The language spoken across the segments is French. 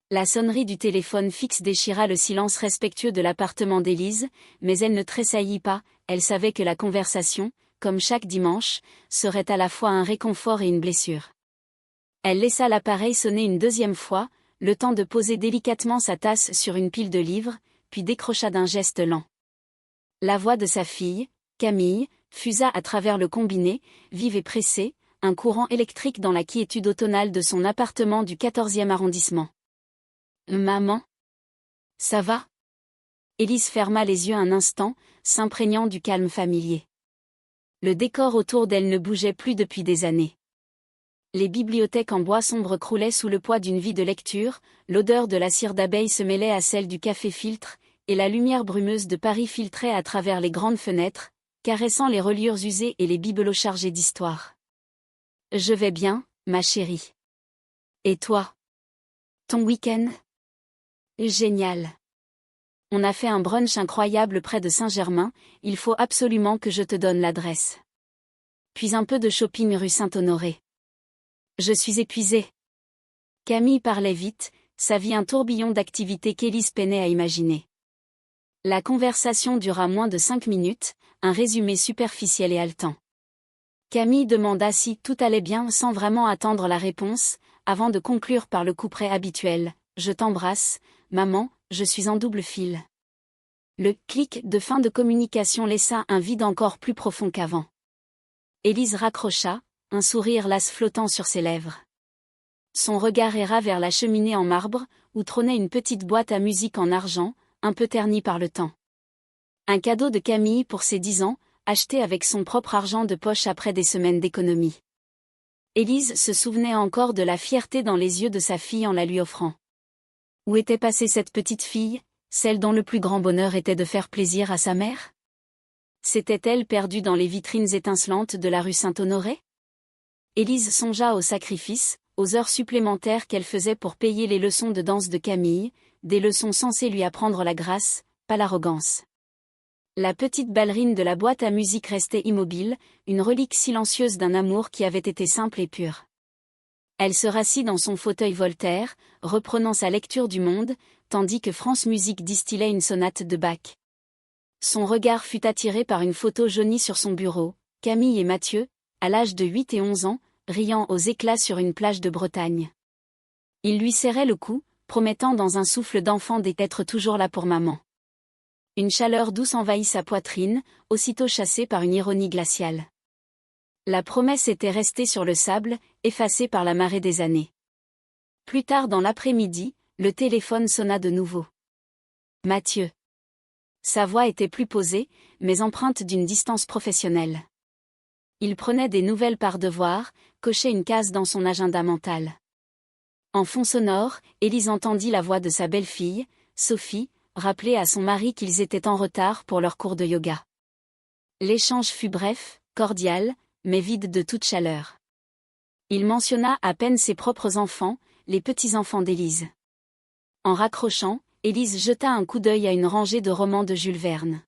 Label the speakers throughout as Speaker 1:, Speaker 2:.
Speaker 1: La sonnerie du téléphone fixe déchira le silence respectueux de l'appartement d'Élise, mais elle ne tressaillit pas, elle savait que la conversation, comme chaque dimanche, serait à la fois un réconfort et une blessure. Elle laissa l'appareil sonner une deuxième fois, le temps de poser délicatement sa tasse sur une pile de livres, puis décrocha d'un geste lent. La voix de sa fille, Camille, fusa à travers le combiné, vive et pressée, un courant électrique dans la quiétude automnale de son appartement du 14e arrondissement. « Maman ? Ça va ?» Élise ferma les yeux un instant, s'imprégnant du calme familier. Le décor autour d'elle ne bougeait plus depuis des années. Les bibliothèques en bois sombre croulaient sous le poids d'une vie de lecture, l'odeur de la cire d'abeille se mêlait à celle du café-filtre, et la lumière brumeuse de Paris filtrait à travers les grandes fenêtres, caressant les reliures usées et les bibelots chargés d'histoire. « Je vais bien, ma chérie. Et toi ? Ton week-end ? » Génial. On a fait un brunch incroyable près de Saint-Germain, il faut absolument que je te donne l'adresse. Puis un peu de shopping rue Saint-Honoré. Je suis épuisée. Camille parlait vite, sa vie un tourbillon d'activités qu'Élise peinait à imaginer. La conversation dura moins de 5 minutes, un résumé superficiel et haletant. Camille demanda si tout allait bien sans vraiment attendre la réponse, avant de conclure par le couperet habituel. « Je t'embrasse, maman, je suis en double fil. » Le clic de fin de communication laissa un vide encore plus profond qu'avant. Élise raccrocha, un sourire las flottant sur ses lèvres. Son regard erra vers la cheminée en marbre, où trônait une petite boîte à musique en argent, un peu ternie par le temps. Un cadeau de Camille pour ses 10 ans, acheté avec son propre argent de poche après des semaines d'économie. Élise se souvenait encore de la fierté dans les yeux de sa fille en la lui offrant. Où était passée cette petite fille, celle dont le plus grand bonheur était de faire plaisir à sa mère ? S'était-elle perdue dans les vitrines étincelantes de la rue Saint-Honoré ? Élise songea aux sacrifices, aux heures supplémentaires qu'elle faisait pour payer les leçons de danse de Camille, des leçons censées lui apprendre la grâce, pas l'arrogance. La petite ballerine de la boîte à musique restait immobile, une relique silencieuse d'un amour qui avait été simple et pur. Elle se rassit dans son fauteuil Voltaire, reprenant sa lecture du Monde, tandis que France Musique distillait une sonate de Bach. Son regard fut attiré par une photo jaunie sur son bureau, Camille et Mathieu, à l'âge de 8 et 11 ans, riant aux éclats sur une plage de Bretagne. Il lui serrait le cou, promettant dans un souffle d'enfant d'être toujours là pour maman. Une chaleur douce envahit sa poitrine, aussitôt chassée par une ironie glaciale. La promesse était restée sur le sable, effacée par la marée des années. Plus tard dans l'après-midi, le téléphone sonna de nouveau. Mathieu. Sa voix était plus posée, mais empreinte d'une distance professionnelle. Il prenait des nouvelles par devoir, cochait une case dans son agenda mental. En fond sonore, Élise entendit la voix de sa belle-fille, Sophie, rappeler à son mari qu'ils étaient en retard pour leur cours de yoga. L'échange fut bref, cordial, mais vide de toute chaleur. Il mentionna à peine ses propres enfants, les petits-enfants d'Élise. En raccrochant, Élise jeta un coup d'œil à une rangée de romans de Jules Verne.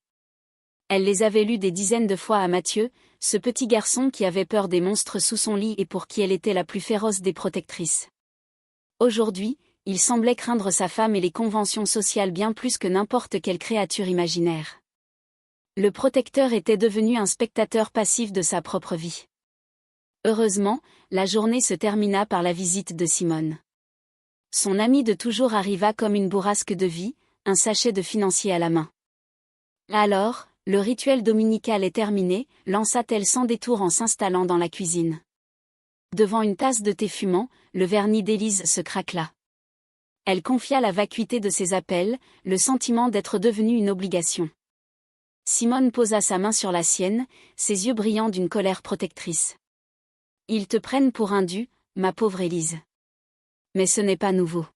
Speaker 1: Elle les avait lus des dizaines de fois à Mathieu, ce petit garçon qui avait peur des monstres sous son lit et pour qui elle était la plus féroce des protectrices. Aujourd'hui, il semblait craindre sa femme et les conventions sociales bien plus que n'importe quelle créature imaginaire. Le protecteur était devenu un spectateur passif de sa propre vie. Heureusement, la journée se termina par la visite de Simone. Son amie de toujours arriva comme une bourrasque de vie, un sachet de financier à la main. Alors, le rituel dominical est terminé, lança-t-elle sans détour en s'installant dans la cuisine. Devant une tasse de thé fumant, le vernis d'Élise se craquela. Elle confia la vacuité de ses appels, le sentiment d'être devenu une obligation. Simone posa sa main sur la sienne, ses yeux brillants d'une colère protectrice. « Ils te prennent pour un dû, ma pauvre Élise. Mais ce n'est pas nouveau.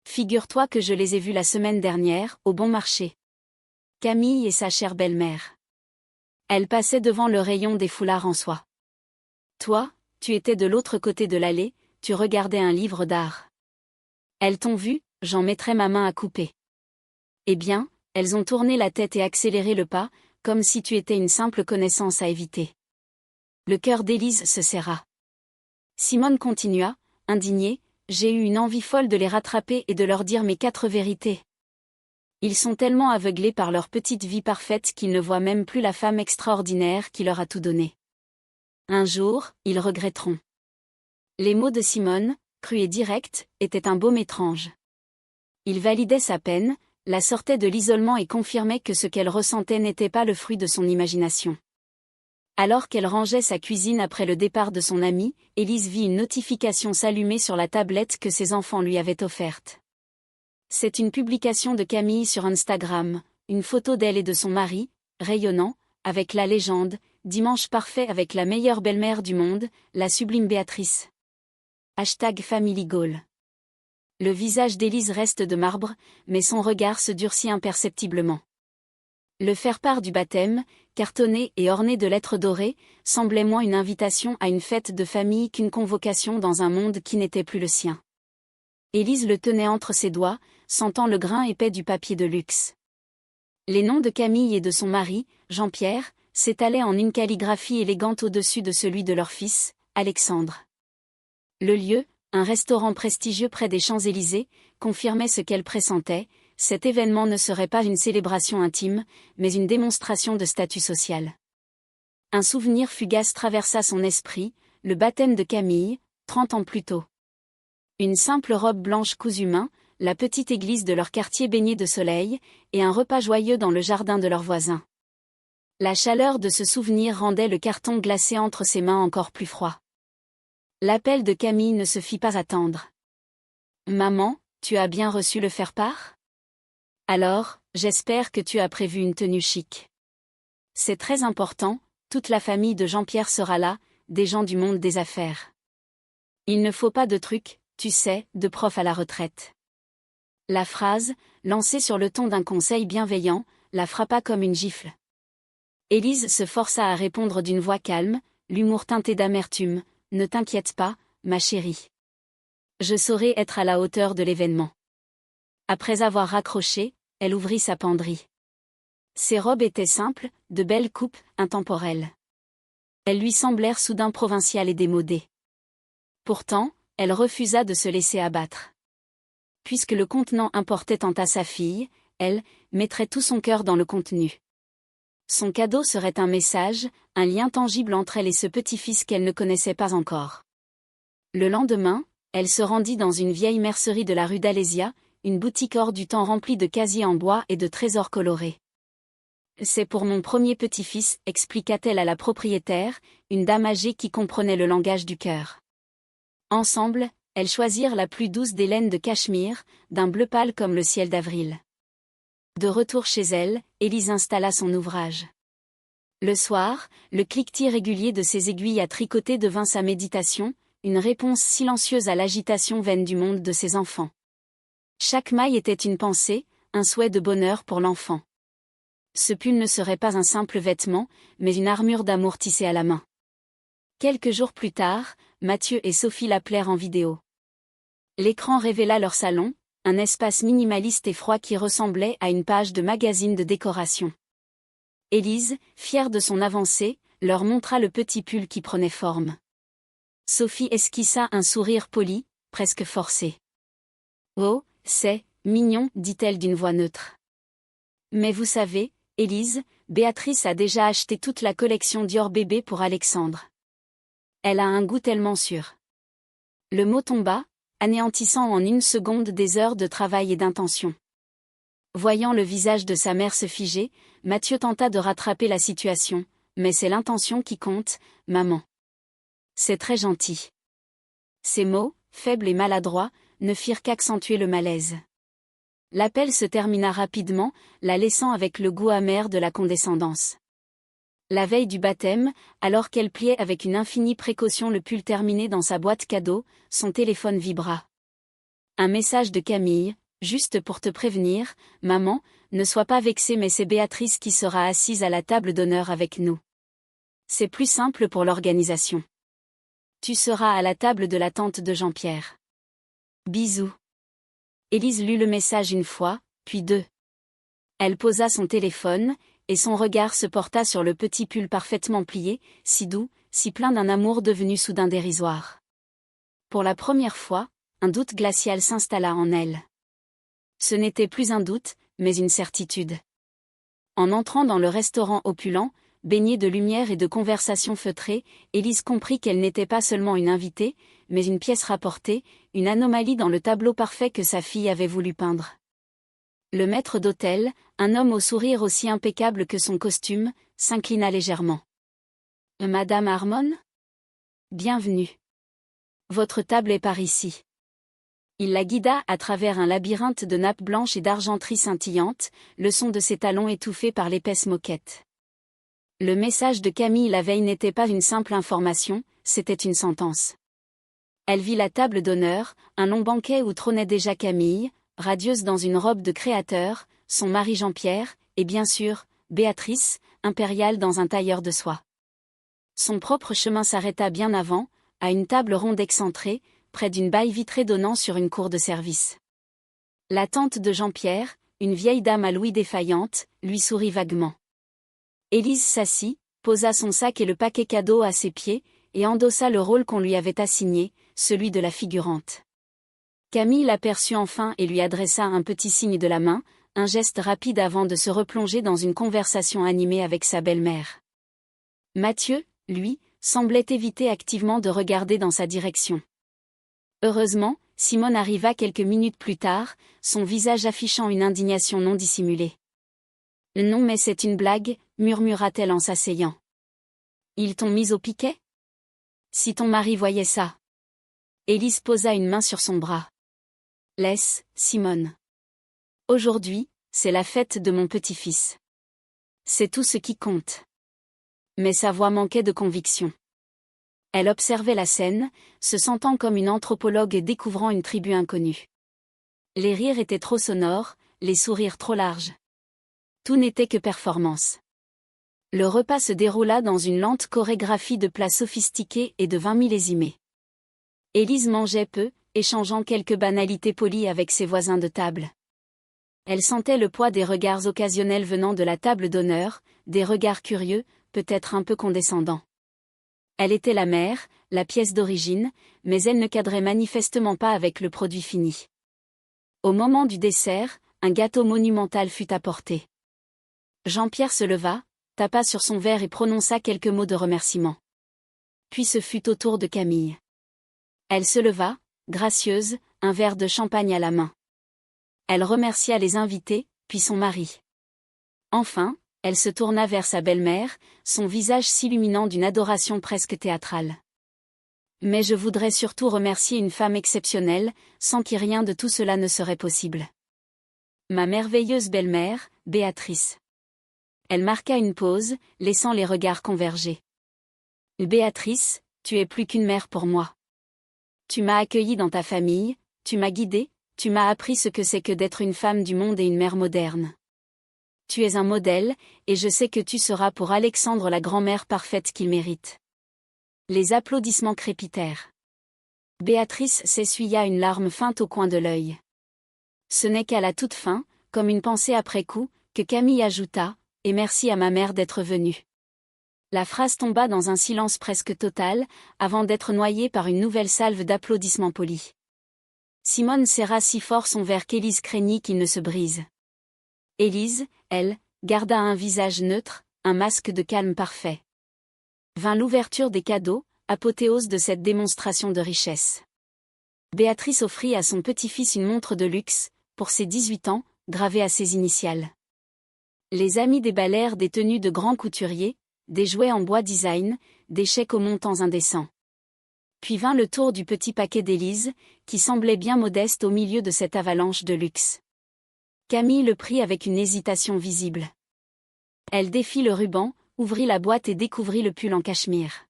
Speaker 1: Figure-toi que je les ai vus la semaine dernière, au bon marché. Camille et sa chère belle-mère. Elle passait devant le rayon des foulards en soie. Toi, tu étais de l'autre côté de l'allée, tu regardais un livre d'art. Elles t'ont vu, j'en mettrai ma main à couper. Eh bien, elles ont tourné la tête et accéléré le pas, comme si tu étais une simple connaissance à éviter. » Le cœur d'Élise se serra. Simone continua, indignée, « j'ai eu une envie folle de les rattraper et de leur dire mes 4 vérités. Ils sont tellement aveuglés par leur petite vie parfaite qu'ils ne voient même plus la femme extraordinaire qui leur a tout donné. Un jour, ils regretteront. Les mots de Simone, crus et directs, étaient un baume étrange. Ils validaient sa peine, la sortaient de l'isolement et confirmaient que ce qu'elle ressentait n'était pas le fruit de son imagination. Alors qu'elle rangeait sa cuisine après le départ de son amie, Élise vit une notification s'allumer sur la tablette que ses enfants lui avaient offerte. C'est une publication de Camille sur Instagram, une photo d'elle et de son mari, rayonnant, avec la légende « Dimanche parfait avec la meilleure belle-mère du monde, la sublime Béatrice ». #FamilyGoal. Le visage d'Élise reste de marbre, mais son regard se durcit imperceptiblement. Le faire-part du baptême, cartonné et orné de lettres dorées, semblait moins une invitation à une fête de famille qu'une convocation dans un monde qui n'était plus le sien. Élise le tenait entre ses doigts, sentant le grain épais du papier de luxe. Les noms de Camille et de son mari, Jean-Pierre, s'étalaient en une calligraphie élégante au-dessus de celui de leur fils, Alexandre. Le lieu, un restaurant prestigieux près des Champs-Élysées, confirmait ce qu'elle pressentait. Cet événement ne serait pas une célébration intime, mais une démonstration de statut social. Un souvenir fugace traversa son esprit, le baptême de Camille, 30 ans plus tôt. Une simple robe blanche cousue main, la petite église de leur quartier baignée de soleil, et un repas joyeux dans le jardin de leurs voisins. La chaleur de ce souvenir rendait le carton glacé entre ses mains encore plus froid. L'appel de Camille ne se fit pas attendre. « Maman, tu as bien reçu le faire-part ? Alors, j'espère que tu as prévu une tenue chic. C'est très important, toute la famille de Jean-Pierre sera là, des gens du monde des affaires. Il ne faut pas de trucs, tu sais, de prof à la retraite. » La phrase, lancée sur le ton d'un conseil bienveillant, la frappa comme une gifle. Élise se força à répondre d'une voix calme, l'humour teinté d'amertume. « Ne t'inquiète pas, ma chérie. Je saurai être à la hauteur de l'événement. » Après avoir raccroché, elle ouvrit sa penderie. Ses robes étaient simples, de belles coupes, intemporelles. Elles lui semblèrent soudain provinciales et démodées. Pourtant, elle refusa de se laisser abattre. Puisque le contenant importait tant à sa fille, elle mettrait tout son cœur dans le contenu. Son cadeau serait un message, un lien tangible entre elle et ce petit-fils qu'elle ne connaissait pas encore. Le lendemain, elle se rendit dans une vieille mercerie de la rue d'Alésia, une boutique hors du temps remplie de casiers en bois et de trésors colorés. « C'est pour mon premier petit-fils », expliqua-t-elle à la propriétaire, une dame âgée qui comprenait le langage du cœur. Ensemble, elles choisirent la plus douce des laines de cachemire, d'un bleu pâle comme le ciel d'avril. De retour chez elle, Élise installa son ouvrage. Le soir, le cliquetis régulier de ses aiguilles à tricoter devint sa méditation, une réponse silencieuse à l'agitation vaine du monde de ses enfants. Chaque maille était une pensée, un souhait de bonheur pour l'enfant. Ce pull ne serait pas un simple vêtement, mais une armure d'amour tissée à la main. Quelques jours plus tard, Mathieu et Sophie l'appelèrent en vidéo. L'écran révéla leur salon, un espace minimaliste et froid qui ressemblait à une page de magazine de décoration. Élise, fière de son avancée, leur montra le petit pull qui prenait forme. Sophie esquissa un sourire poli, presque forcé. « Oh, c'est mignon », dit-elle d'une voix neutre. « Mais vous savez, Élise, Béatrice a déjà acheté toute la collection Dior bébé pour Alexandre. Elle a un goût tellement sûr. » Le mot tomba, anéantissant en une seconde des heures de travail et d'intention. Voyant le visage de sa mère se figer, Mathieu tenta de rattraper la situation, mais c'est l'intention qui compte, maman. C'est très gentil. Ces mots, faibles et maladroits, ne firent qu'accentuer le malaise. L'appel se termina rapidement, la laissant avec le goût amer de la condescendance. La veille du baptême, alors qu'elle pliait avec une infinie précaution le pull terminé dans sa boîte cadeau, son téléphone vibra. Un message de Camille, juste pour te prévenir, maman, ne sois pas vexée mais c'est Béatrice qui sera assise à la table d'honneur avec nous. C'est plus simple pour l'organisation. Tu seras à la table de la tante de Jean-Pierre. Bisous. Élise lut le message une fois, puis deux. Elle posa son téléphone, et son regard se porta sur le petit pull parfaitement plié, si doux, si plein d'un amour devenu soudain dérisoire. Pour la première fois, un doute glacial s'installa en elle. Ce n'était plus un doute, mais une certitude. En entrant dans le restaurant opulent, baigné de lumière et de conversations feutrées, Élise comprit qu'elle n'était pas seulement une invitée, mais une pièce rapportée, une anomalie dans le tableau parfait que sa fille avait voulu peindre. Le maître d'hôtel, un homme au sourire aussi impeccable que son costume, s'inclina légèrement. « Madame Harmon ? Bienvenue. Votre table est par ici. » Il la guida à travers un labyrinthe de nappes blanches et d'argenterie scintillante, le son de ses talons étouffé par l'épaisse moquette. Le message de Camille la veille n'était pas une simple information, c'était une sentence. Elle vit la table d'honneur, un long banquet où trônait déjà Camille, radieuse dans une robe de créateur, son mari Jean-Pierre, et bien sûr, Béatrice, impériale dans un tailleur de soie. Son propre chemin s'arrêta bien avant, à une table ronde excentrée, près d'une baille vitrée donnant sur une cour de service. La tante de Jean-Pierre, une vieille dame à l'ouïe défaillante, lui sourit vaguement. Élise s'assit, posa son sac et le paquet cadeau à ses pieds, et endossa le rôle qu'on lui avait assigné, celui de la figurante. Camille l'aperçut enfin et lui adressa un petit signe de la main, un geste rapide avant de se replonger dans une conversation animée avec sa belle-mère. Mathieu, lui, semblait éviter activement de regarder dans sa direction. Heureusement, Simone arriva quelques minutes plus tard, son visage affichant une indignation non dissimulée. « Non mais c'est une blague », murmura-t-elle en s'asseyant. « Ils t'ont mise au piquet ? Si ton mari voyait ça. » Élise posa une main sur son bras. « Laisse, Simone. Aujourd'hui, c'est la fête de mon petit-fils. C'est tout ce qui compte. » Mais sa voix manquait de conviction. Elle observait la scène, se sentant comme une anthropologue découvrant une tribu inconnue. Les rires étaient trop sonores, les sourires trop larges. Tout n'était que performance. Le repas se déroula dans une lente chorégraphie de plats sophistiqués et de vins millésimés. Élise mangeait peu, échangeant quelques banalités polies avec ses voisins de table. Elle sentait le poids des regards occasionnels venant de la table d'honneur, des regards curieux, peut-être un peu condescendants. Elle était la mère, la pièce d'origine, mais elle ne cadrait manifestement pas avec le produit fini. Au moment du dessert, un gâteau monumental fut apporté. Jean-Pierre se leva, tapa sur son verre et prononça quelques mots de remerciement. Puis ce fut au tour de Camille. Elle se leva, gracieuse, un verre de champagne à la main. Elle remercia les invités, puis son mari. Enfin, elle se tourna vers sa belle-mère, son visage s'illuminant d'une adoration presque théâtrale. « Mais je voudrais surtout remercier une femme exceptionnelle, sans qui rien de tout cela ne serait possible. Ma merveilleuse belle-mère, Béatrice. » Elle marqua une pause, laissant les regards converger. « Béatrice, tu es plus qu'une mère pour moi. Tu m'as accueillie dans ta famille, tu m'as guidée, tu m'as appris ce que c'est que d'être une femme du monde et une mère moderne. Tu es un modèle, et je sais que tu seras pour Alexandre la grand-mère parfaite qu'il mérite. » Les applaudissements crépitèrent. Béatrice s'essuya une larme feinte au coin de l'œil. Ce n'est qu'à la toute fin, comme une pensée après coup, que Camille ajouta « Et merci à ma mère d'être venue. » La phrase tomba dans un silence presque total, avant d'être noyée par une nouvelle salve d'applaudissements polis. Simone serra si fort son verre qu'Élise craignit qu'il ne se brise. Élise, elle, garda un visage neutre, un masque de calme parfait. Vint l'ouverture des cadeaux, apothéose de cette démonstration de richesse. Béatrice offrit à son petit-fils une montre de luxe, pour ses 18 ans, gravée à ses initiales. Les amis déballèrent des tenues de grands couturiers, des jouets en bois design, des chèques aux montants indécents. Puis vint le tour du petit paquet d'Élise, qui semblait bien modeste au milieu de cette avalanche de luxe. Camille le prit avec une hésitation visible. Elle défit le ruban, ouvrit la boîte et découvrit le pull en cachemire.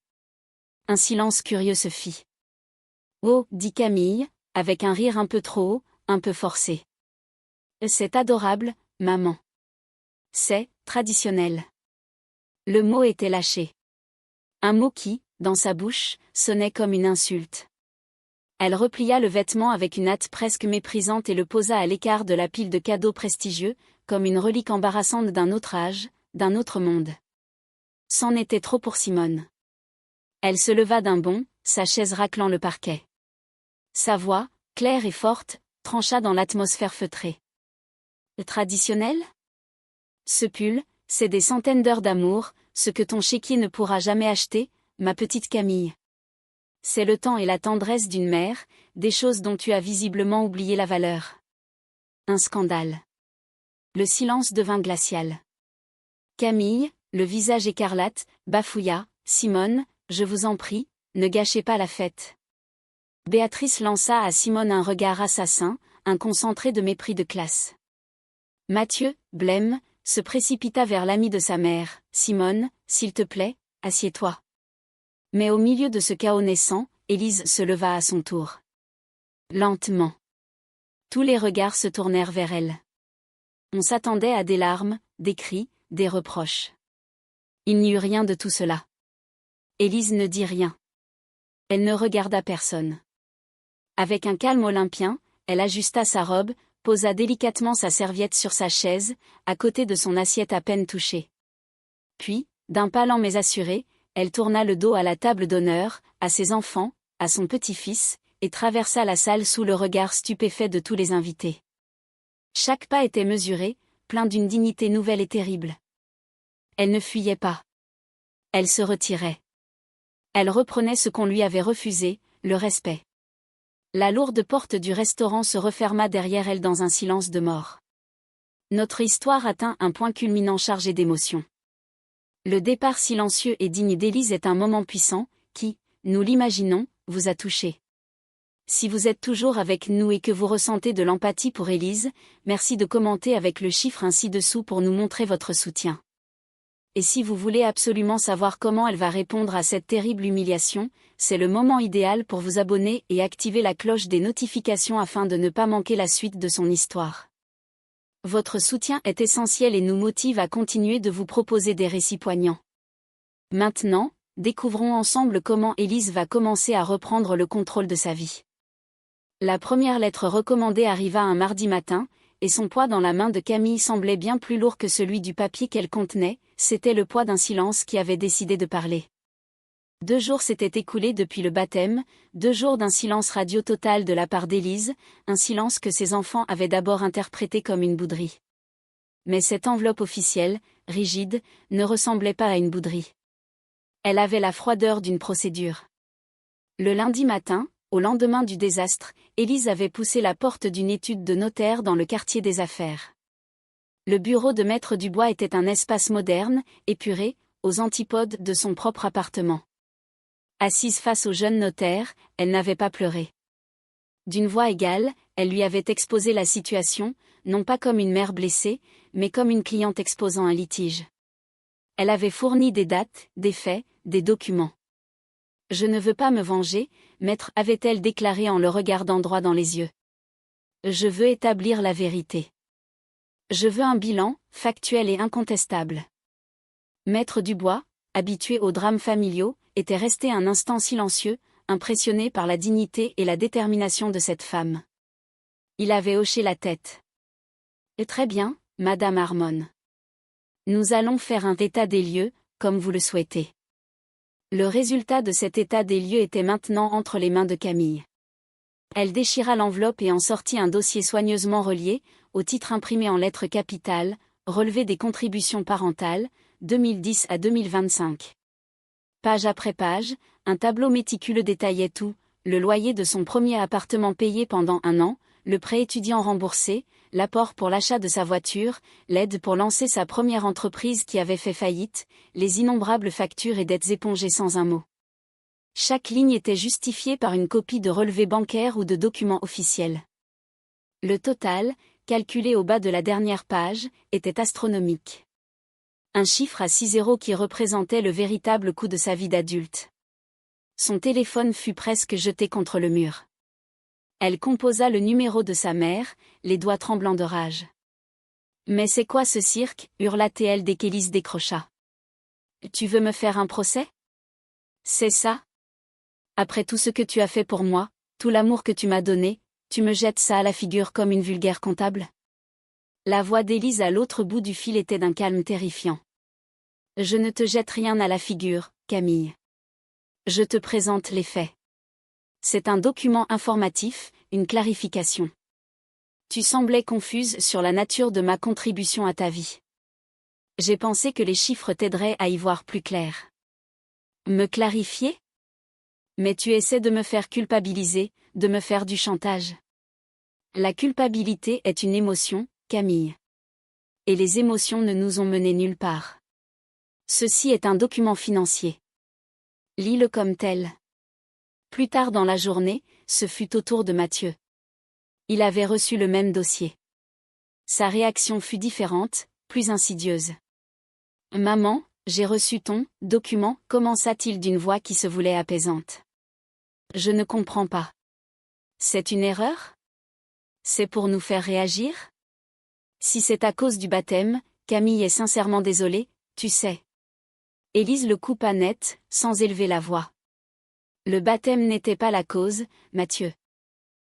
Speaker 1: Un silence curieux se fit. « Oh » dit Camille, avec un rire un peu trop haut, un peu forcé. « C'est adorable, maman. C'est traditionnel. » Le mot était lâché. Un mot qui, dans sa bouche, sonnait comme une insulte. Elle replia le vêtement avec une hâte presque méprisante et le posa à l'écart de la pile de cadeaux prestigieux, comme une relique embarrassante d'un autre âge, d'un autre monde. C'en était trop pour Simone. Elle se leva d'un bond, sa chaise raclant le parquet. Sa voix, claire et forte, trancha dans l'atmosphère feutrée. Traditionnel? Ce pull, c'est des centaines d'heures d'amour, ce que ton chéquier ne pourra jamais acheter, ma petite Camille. C'est le temps et la tendresse d'une mère, des choses dont tu as visiblement oublié la valeur. Un scandale. Le silence devint glacial. Camille, le visage écarlate, bafouilla, « Simone, je vous en prie, ne gâchez pas la fête. » Béatrice lança à Simone un regard assassin, un concentré de mépris de classe. Mathieu, blême, se précipita vers l'ami de sa mère. « Simone, s'il te plaît, assieds-toi. » Mais au milieu de ce chaos naissant, Élise se leva à son tour. Lentement. Tous les regards se tournèrent vers elle. On s'attendait à des larmes, des cris, des reproches. Il n'y eut rien de tout cela. Élise ne dit rien. Elle ne regarda personne. Avec un calme olympien, elle ajusta sa robe, posa délicatement sa serviette sur sa chaise, à côté de son assiette à peine touchée. Puis, d'un pas lent mais assuré, elle tourna le dos à la table d'honneur, à ses enfants, à son petit-fils, et traversa la salle sous le regard stupéfait de tous les invités. Chaque pas était mesuré, plein d'une dignité nouvelle et terrible. Elle ne fuyait pas. Elle se retirait. Elle reprenait ce qu'on lui avait refusé, le respect. La lourde porte du restaurant se referma derrière elle dans un silence de mort. Notre histoire atteint un point culminant chargé d'émotions. Le départ silencieux et digne d'Élise est un moment puissant, qui, nous l'imaginons, vous a touché. Si vous êtes toujours avec nous et que vous ressentez de l'empathie pour Élise, merci de commenter avec le chiffre ci-dessous pour nous montrer votre soutien. Et si vous voulez absolument savoir comment elle va répondre à cette terrible humiliation, c'est le moment idéal pour vous abonner et activer la cloche des notifications afin de ne pas manquer la suite de son histoire. Votre soutien est essentiel et nous motive à continuer de vous proposer des récits poignants. Maintenant, découvrons ensemble comment Élise va commencer à reprendre le contrôle de sa vie. La première lettre recommandée arriva un mardi matin, et son poids dans la main de Camille semblait bien plus lourd que celui du papier qu'elle contenait, c'était le poids d'un silence qui avait décidé de parler. 2 jours s'étaient écoulés depuis le baptême, 2 jours d'un silence radio total de la part d'Élise, un silence que ses enfants avaient d'abord interprété comme une bouderie. Mais cette enveloppe officielle, rigide, ne ressemblait pas à une bouderie. Elle avait la froideur d'une procédure. Le lundi matin, au lendemain du désastre, Élise avait poussé la porte d'une étude de notaire dans le quartier des affaires. Le bureau de Maître Dubois était un espace moderne, épuré, aux antipodes de son propre appartement. Assise face au jeune notaire, elle n'avait pas pleuré. D'une voix égale, elle lui avait exposé la situation, non pas comme une mère blessée, mais comme une cliente exposant un litige. Elle avait fourni des dates, des faits, des documents. « Je ne veux pas me venger, maître » avait-elle déclaré en le regardant droit dans les yeux. « Je veux établir la vérité. Je veux un bilan, factuel et incontestable. » Maître Dubois, habitué aux drames familiaux, était resté un instant silencieux, impressionné par la dignité et la détermination de cette femme. Il avait hoché la tête. « Très bien, Madame Harmon. Nous allons faire un état des lieux, comme vous le souhaitez. » Le résultat de cet état des lieux était maintenant entre les mains de Camille. Elle déchira l'enveloppe et en sortit un dossier soigneusement relié, au titre imprimé en lettres capitales, relevé des contributions parentales, 2010 à 2025. Page après page, un tableau méticuleux détaillait tout, le loyer de son premier appartement payé pendant 1 an, le prêt étudiant remboursé, l'apport pour l'achat de sa voiture, l'aide pour lancer sa première entreprise qui avait fait faillite, les innombrables factures et dettes épongées sans un mot. Chaque ligne était justifiée par une copie de relevé bancaire ou de documents officiels. Le total, calculé au bas de la dernière page, était astronomique. Un chiffre à 6 zéros qui représentait le véritable coût de sa vie d'adulte. Son téléphone fut presque jeté contre le mur. Elle composa le numéro de sa mère, les doigts tremblants de rage. « Mais c'est quoi ce cirque » hurla-t-elle dès qu'Élise décrocha. « Tu veux me faire un procès ? C'est ça ? Après tout ce que tu as fait pour moi, tout l'amour que tu m'as donné, tu me jettes ça à la figure comme une vulgaire comptable ?» La voix d'Élise à l'autre bout du fil était d'un calme terrifiant. « Je ne te jette rien à la figure, Camille. Je te présente les faits. C'est un document informatif, une clarification. Tu semblais confuse sur la nature de ma contribution à ta vie. J'ai pensé que les chiffres t'aideraient à y voir plus clair. Me clarifier? Mais tu essaies de me faire culpabiliser, de me faire du chantage. La culpabilité est une émotion, Camille. Et les émotions ne nous ont menés nulle part. Ceci est un document financier. Lis-le comme tel. Plus tard dans la journée, ce fut au tour de Mathieu. Il avait reçu le même dossier. Sa réaction fut différente, plus insidieuse. « Maman, j'ai reçu ton document », commença-t-il d'une voix qui se voulait apaisante. « Je ne comprends pas. C'est une erreur? C'est pour nous faire réagir? Si c'est à cause du baptême, Camille est sincèrement désolée, tu sais. » Élise le coupa net, sans élever la voix. Le baptême n'était pas la cause, Mathieu.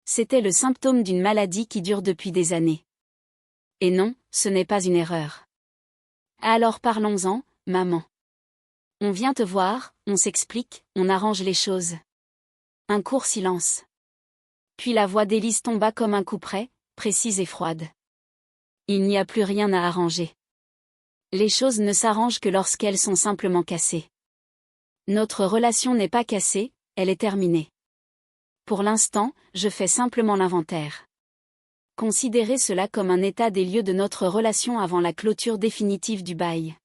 Speaker 1: C'était le symptôme d'une maladie qui dure depuis des années. Et non, ce n'est pas une erreur. Alors parlons-en, maman. On vient te voir, on s'explique, on arrange les choses. Un court silence. Puis la voix d'Élise tomba comme un couperet, précise et froide. Il n'y a plus rien à arranger. Les choses ne s'arrangent que lorsqu'elles sont simplement cassées. Notre relation n'est pas cassée, elle est terminée. Pour l'instant, je fais simplement l'inventaire. Considérez cela comme un état des lieux de notre relation avant la clôture définitive du bail.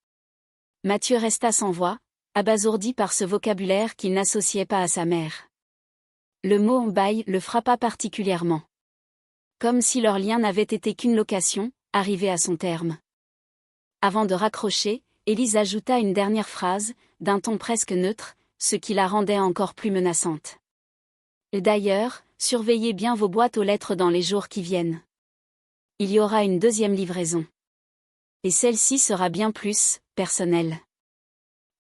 Speaker 1: Mathieu resta sans voix, abasourdi par ce vocabulaire qu'il n'associait pas à sa mère. Le mot « bail » le frappa particulièrement. Comme si leur lien n'avait été qu'une location, arrivée à son terme. Avant de raccrocher, Élise ajouta une dernière phrase, d'un ton presque neutre, ce qui la rendait encore plus menaçante. D'ailleurs, surveillez bien vos boîtes aux lettres dans les jours qui viennent. Il y aura une deuxième livraison. Et celle-ci sera bien plus personnelle.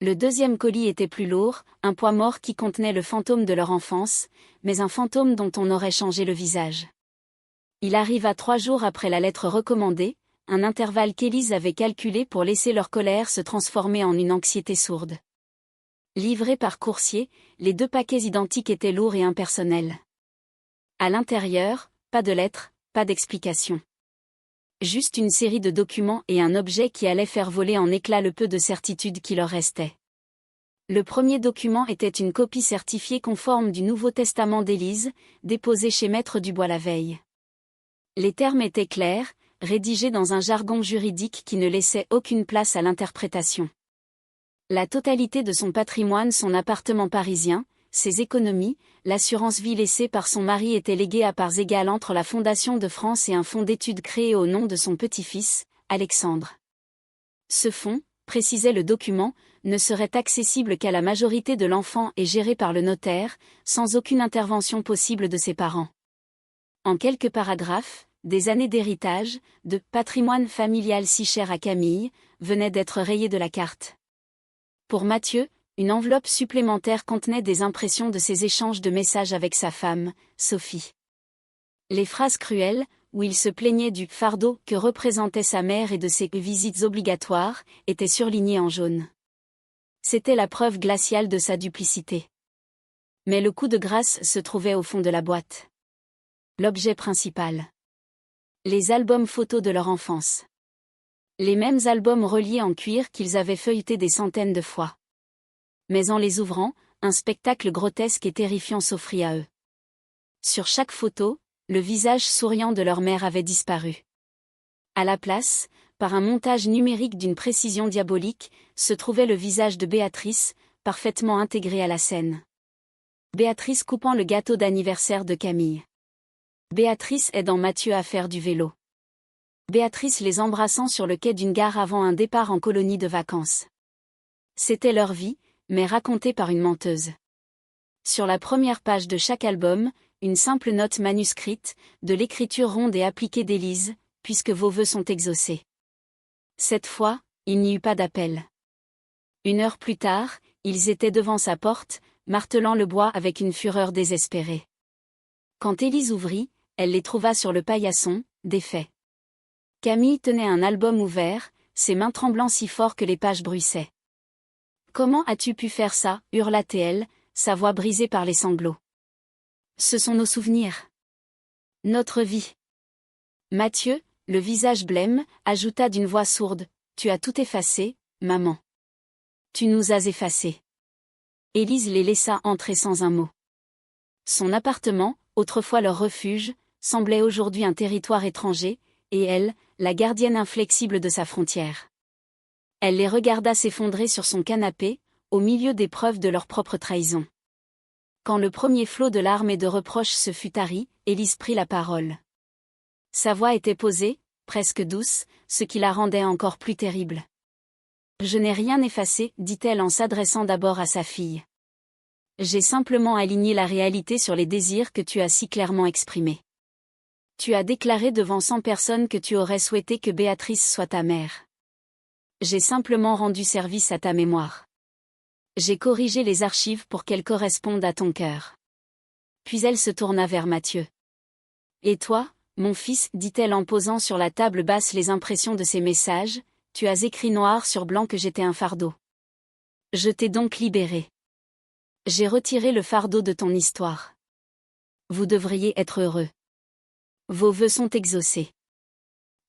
Speaker 1: Le deuxième colis était plus lourd, un poids mort qui contenait le fantôme de leur enfance, mais un fantôme dont on aurait changé le visage. Il arriva 3 jours après la lettre recommandée, un intervalle qu'Élise avait calculé pour laisser leur colère se transformer en une anxiété sourde. Livrés par coursier, les 2 paquets identiques étaient lourds et impersonnels. À l'intérieur, pas de lettres, pas d'explication. Juste une série de documents et un objet qui allait faire voler en éclats le peu de certitude qui leur restait. Le premier document était une copie certifiée conforme du Nouveau Testament d'Élise, déposée chez Maître Dubois la veille. Les termes étaient clairs, rédigés dans un jargon juridique qui ne laissait aucune place à l'interprétation. La totalité de son patrimoine, son appartement parisien, ses économies, l'assurance vie laissée par son mari étaient léguées à parts égales entre la Fondation de France et un fonds d'études créé au nom de son petit-fils, Alexandre. Ce fonds, précisait le document, ne serait accessible qu'à la majorité de l'enfant et géré par le notaire, sans aucune intervention possible de ses parents. En quelques paragraphes, des années d'héritage, de patrimoine familial si cher à Camille, venaient d'être rayées de la carte. Pour Mathieu, une enveloppe supplémentaire contenait des impressions de ses échanges de messages avec sa femme, Sophie. Les phrases cruelles, où il se plaignait du fardeau que représentait sa mère et de ses visites obligatoires, étaient surlignées en jaune. C'était la preuve glaciale de sa duplicité. Mais le coup de grâce se trouvait au fond de la boîte. L'objet principal. Les albums photos de leur enfance. Les mêmes albums reliés en cuir qu'ils avaient feuilletés des centaines de fois. Mais en les ouvrant, un spectacle grotesque et terrifiant s'offrit à eux. Sur chaque photo, le visage souriant de leur mère avait disparu. À la place, par un montage numérique d'une précision diabolique, se trouvait le visage de Béatrice, parfaitement intégré à la scène. Béatrice coupant le gâteau d'anniversaire de Camille. Béatrice aidant Mathieu à faire du vélo. Béatrice les embrassant sur le quai d'une gare avant un départ en colonie de vacances. C'était leur vie, mais racontée par une menteuse. Sur la première page de chaque album, une simple note manuscrite, de l'écriture ronde et appliquée d'Élise, puisque vos vœux sont exaucés. Cette fois, il n'y eut pas d'appel. 1 heure plus tard, ils étaient devant sa porte, martelant le bois avec une fureur désespérée. Quand Élise ouvrit, elle les trouva sur le paillasson, défaits. Camille tenait un album ouvert, ses mains tremblant si fort que les pages bruissaient. « Comment as-tu pu faire ça » hurla-t-elle, sa voix brisée par les sanglots. « Ce sont nos souvenirs. Notre vie. Mathieu, le visage blême, ajouta d'une voix sourde, tu as tout effacé, maman. Tu nous as effacés. Élise les laissa entrer sans un mot. Son appartement, autrefois leur refuge, semblait aujourd'hui un territoire étranger, et elle, la gardienne inflexible de sa frontière. Elle les regarda s'effondrer sur son canapé, au milieu des preuves de leur propre trahison. Quand le premier flot de larmes et de reproches se fut tari, Élise prit la parole. Sa voix était posée, presque douce, ce qui la rendait encore plus terrible. Je n'ai rien effacé, dit-elle en s'adressant d'abord à sa fille. J'ai simplement aligné la réalité sur les désirs que tu as si clairement exprimés. Tu as déclaré devant 100 personnes que tu aurais souhaité que Béatrice soit ta mère. J'ai simplement rendu service à ta mémoire. J'ai corrigé les archives pour qu'elles correspondent à ton cœur. Puis elle se tourna vers Mathieu. Et toi, mon fils, dit-elle en posant sur la table basse les impressions de ses messages, tu as écrit noir sur blanc que j'étais un fardeau. Je t'ai donc libéré. J'ai retiré le fardeau de ton histoire. Vous devriez être heureux. Vos vœux sont exaucés.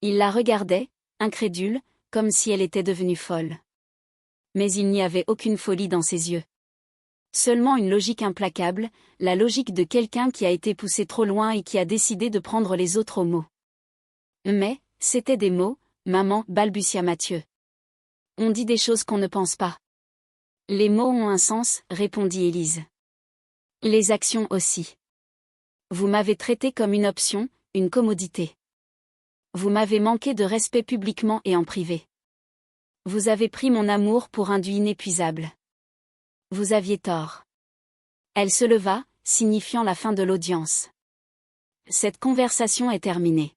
Speaker 1: Il la regardait, incrédule, comme si elle était devenue folle. Mais il n'y avait aucune folie dans ses yeux. Seulement une logique implacable, la logique de quelqu'un qui a été poussé trop loin et qui a décidé de prendre les autres au mot. Mais, c'étaient des mots, maman, balbutia Mathieu. On dit des choses qu'on ne pense pas. Les mots ont un sens, répondit Élise. Les actions aussi. Vous m'avez traité comme une option, une commodité. Vous m'avez manqué de respect publiquement et en privé. Vous avez pris mon amour pour un dû inépuisable. Vous aviez tort. Elle se leva, signifiant la fin de l'audience. Cette conversation est terminée.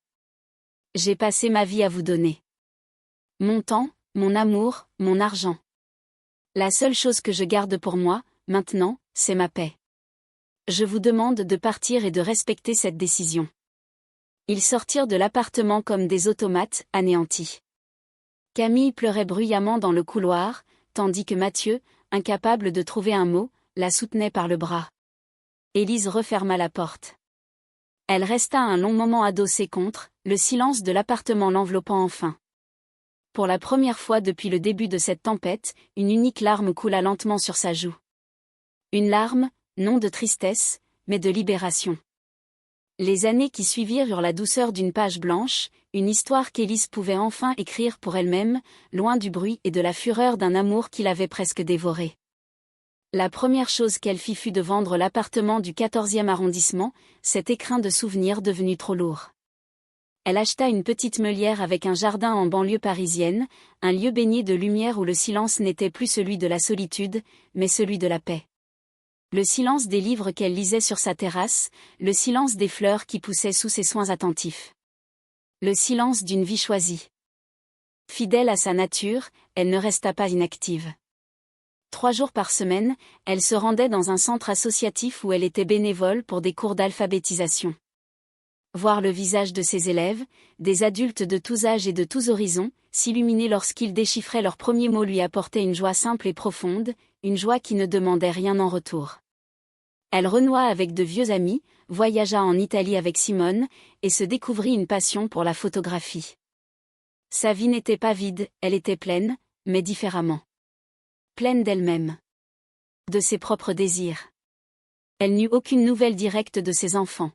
Speaker 1: J'ai passé ma vie à vous donner. Mon temps, mon amour, mon argent. La seule chose que je garde pour moi, maintenant, c'est ma paix. Je vous demande de partir et de respecter cette décision. Ils sortirent de l'appartement comme des automates, anéantis. Camille pleurait bruyamment dans le couloir, tandis que Mathieu, incapable de trouver un mot, la soutenait par le bras. Élise referma la porte. Elle resta un long moment adossée contre, le silence de l'appartement l'enveloppant enfin. Pour la première fois depuis le début de cette tempête, une unique larme coula lentement sur sa joue. Une larme, non de tristesse, mais de libération. Les années qui suivirent eurent la douceur d'une page blanche, une histoire qu'Élise pouvait enfin écrire pour elle-même, loin du bruit et de la fureur d'un amour qui l'avait presque dévorée. La première chose qu'elle fit fut de vendre l'appartement du 14e arrondissement, cet écrin de souvenirs devenu trop lourd. Elle acheta une petite meulière avec un jardin en banlieue parisienne, un lieu baigné de lumière où le silence n'était plus celui de la solitude, mais celui de la paix. Le silence des livres qu'elle lisait sur sa terrasse, le silence des fleurs qui poussaient sous ses soins attentifs. Le silence d'une vie choisie. Fidèle à sa nature, elle ne resta pas inactive. 3 jours par semaine, elle se rendait dans un centre associatif où elle était bénévole pour des cours d'alphabétisation. Voir le visage de ses élèves, des adultes de tous âges et de tous horizons, s'illuminer lorsqu'ils déchiffraient leurs premiers mots lui apportait une joie simple et profonde, une joie qui ne demandait rien en retour. Elle renoua avec de vieux amis, voyagea en Italie avec Simone, et se découvrit une passion pour la photographie. Sa vie n'était pas vide, elle était pleine, mais différemment. Pleine d'elle-même. De ses propres désirs. Elle n'eut aucune nouvelle directe de ses enfants.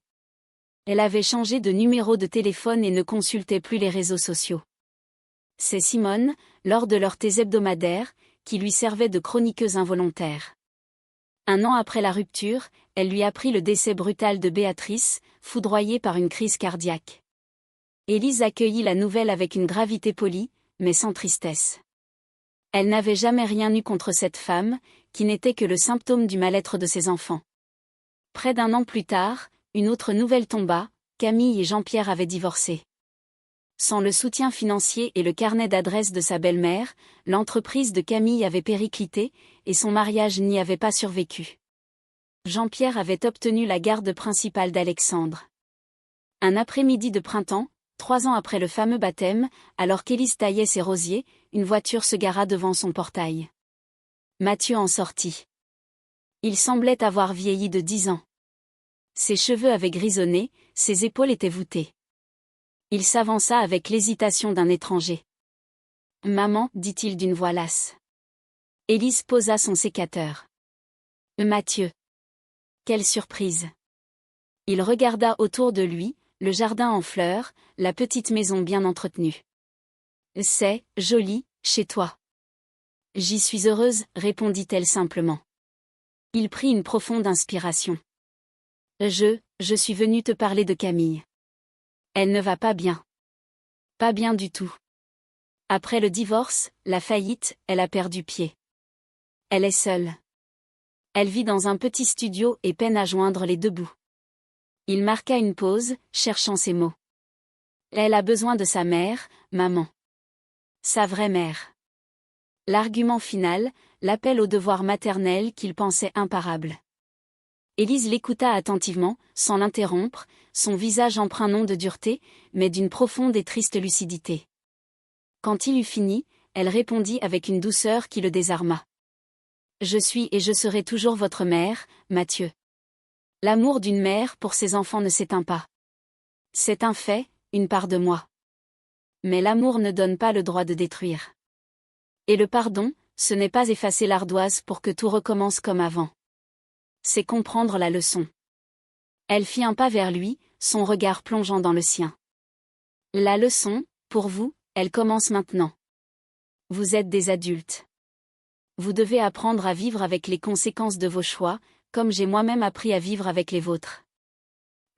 Speaker 1: Elle avait changé de numéro de téléphone et ne consultait plus les réseaux sociaux. C'est Simone, lors de leurs thés hebdomadaires, qui lui servait de chroniqueuse involontaire. 1 an après la rupture, elle lui apprit le décès brutal de Béatrice, foudroyée par une crise cardiaque. Élise accueillit la nouvelle avec une gravité polie, mais sans tristesse. Elle n'avait jamais rien eu contre cette femme, qui n'était que le symptôme du mal-être de ses enfants. Près d'1 an plus tard, une autre nouvelle tomba, Camille et Jean-Pierre avaient divorcé. Sans le soutien financier et le carnet d'adresses de sa belle-mère, l'entreprise de Camille avait périclité, et son mariage n'y avait pas survécu. Jean-Pierre avait obtenu la garde principale d'Alexandre. Un après-midi de printemps, 3 ans après le fameux baptême, alors qu'Élise taillait ses rosiers, une voiture se gara devant son portail. Mathieu en sortit. Il semblait avoir vieilli de 10 ans. Ses cheveux avaient grisonné, ses épaules étaient voûtées. Il s'avança avec l'hésitation d'un étranger. « Maman, dit-il d'une voix lasse. » Élise posa son sécateur. « Mathieu. » Quelle surprise. Il regarda autour de lui, le jardin en fleurs, la petite maison bien entretenue. « C'est joli, chez toi. »« J'y suis heureuse, répondit-elle simplement. Il prit une profonde inspiration. « Je suis venue te parler de Camille. Elle ne va pas bien. » Pas bien du tout. Après le divorce, la faillite, elle a perdu pied. Elle est seule. Elle vit dans un petit studio et peine à joindre les deux bouts. Il marqua une pause, cherchant ses mots. Elle a besoin de sa mère, maman. Sa vraie mère. L'argument final, l'appel au devoir maternel qu'il pensait imparable. Élise l'écouta attentivement, sans l'interrompre, son visage empreint non de dureté, mais d'une profonde et triste lucidité. Quand il eut fini, elle répondit avec une douceur qui le désarma. « Je suis et je serai toujours votre mère, Mathieu. L'amour d'une mère pour ses enfants ne s'éteint pas. C'est un fait, une part de moi. Mais l'amour ne donne pas le droit de détruire. Et le pardon, ce n'est pas effacer l'ardoise pour que tout recommence comme avant. C'est comprendre la leçon. » Elle fit un pas vers lui, son regard plongeant dans le sien. « La leçon, pour vous, elle commence maintenant. Vous êtes des adultes. Vous devez apprendre à vivre avec les conséquences de vos choix, comme j'ai moi-même appris à vivre avec les vôtres.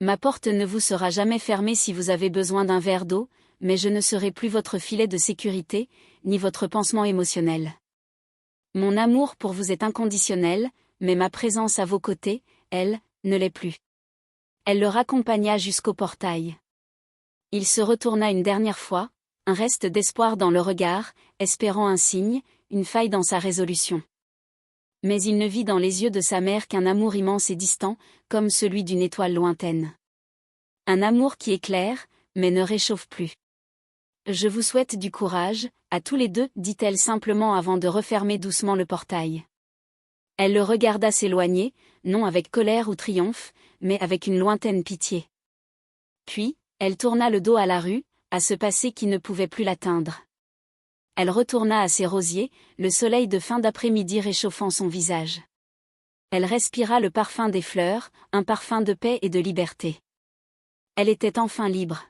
Speaker 1: Ma porte ne vous sera jamais fermée si vous avez besoin d'un verre d'eau, mais je ne serai plus votre filet de sécurité, ni votre pansement émotionnel. Mon amour pour vous est inconditionnel, mais ma présence à vos côtés, elle, ne l'est plus. » Elle le raccompagna jusqu'au portail. Il se retourna une dernière fois, un reste d'espoir dans le regard, espérant un signe, une faille dans sa résolution. Mais il ne vit dans les yeux de sa mère qu'un amour immense et distant, comme celui d'une étoile lointaine. Un amour qui éclaire, mais ne réchauffe plus. « Je vous souhaite du courage, à tous les deux, dit-elle simplement avant de refermer doucement le portail. Elle le regarda s'éloigner, non avec colère ou triomphe, mais avec une lointaine pitié. Puis, elle tourna le dos à la rue, à ce passé qui ne pouvait plus l'atteindre. Elle retourna à ses rosiers, le soleil de fin d'après-midi réchauffant son visage. Elle respira le parfum des fleurs, un parfum de paix et de liberté. Elle était enfin libre.